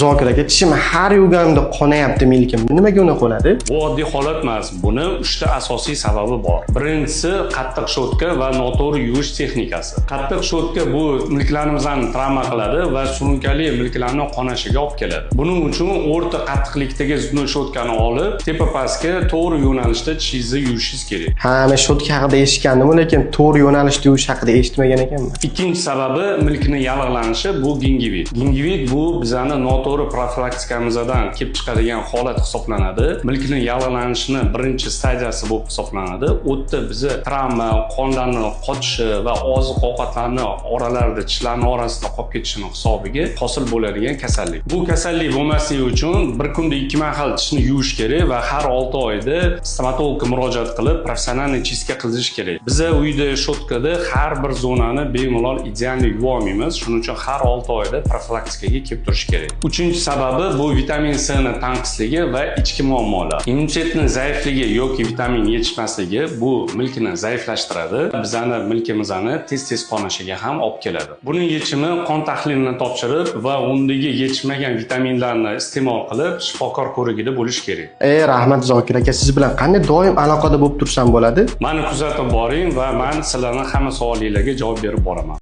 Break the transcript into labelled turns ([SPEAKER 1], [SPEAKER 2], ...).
[SPEAKER 1] Zokir aka, tishim har yuvganimda qonayapti milkim. Nimaga unaqa bo'ladi?
[SPEAKER 2] Bu oddiy holat emas. Buni 3 ta asosiy sababi bor. Birinchisi qattiq shotka va noto'g'ri yuvish texnikasi. Qattiq shotka bu milklarimizni travma qiladi va surunkali milklarning qonashiga olib keladi. Buning uchun o'rta qattiqlikdagi shotkani olib, tepa-pastga to'g'ri yo'nalishda tishingizni yuvishingiz kerak.
[SPEAKER 1] Ha, men shotka haqida eshitgandim, lekin to'g'ri yo'nalishda yuvish haqida eshitmagan ekanman.
[SPEAKER 2] Ikkinchi sababi milkning yallig'lanishi bu gingivit. Gingivit bu bizning noto'g'ri profilaktikamizdan kelib chiqadigan holat hisoblanadi. Milkning yallig'lanishini birinchi stadiyasi bo'lib hisoblanadi. U yerda bizni travma, qonlarning qochishi va oziq-ovqatlarning oralarida tishlarning orasida qolib ketishini hisobiga hosil bo'ladigan kasallik. Bu kasallik bo'lmasligi uchun bir kunda 2 mahal tishni yuvish kerak va har 6 oyda stomatologga murojaat qilib professional chistka qilish kerak. Biz uyda shotkada har bir zonani bemalol ideal yuva olmaymiz. Shuning uchun har 6 oyda profilaktikaga kelib turish kerak. Uchinchi sababi bu vitamin C ning tanqisligi va ichki muammolar. Immunitetning zaifligi yoki vitamin yetishmasligi bu milkni zaiflashtiradi. Bizning milkimizni tez-tez qonashiga ham olib keladi. Buning yechimi qon tahlilini topshirib va undagi yetishmagan vitaminlarni iste'mol qilib shifokor ko'rigida bo'lish kerak.
[SPEAKER 1] Rahmat Zokir aka, siz bilan qanday doim aloqada bo'lib tursam bo'ladi?
[SPEAKER 2] Meni kuzatib boring va men sizlarning hamma savollaringizga javob berib boraman.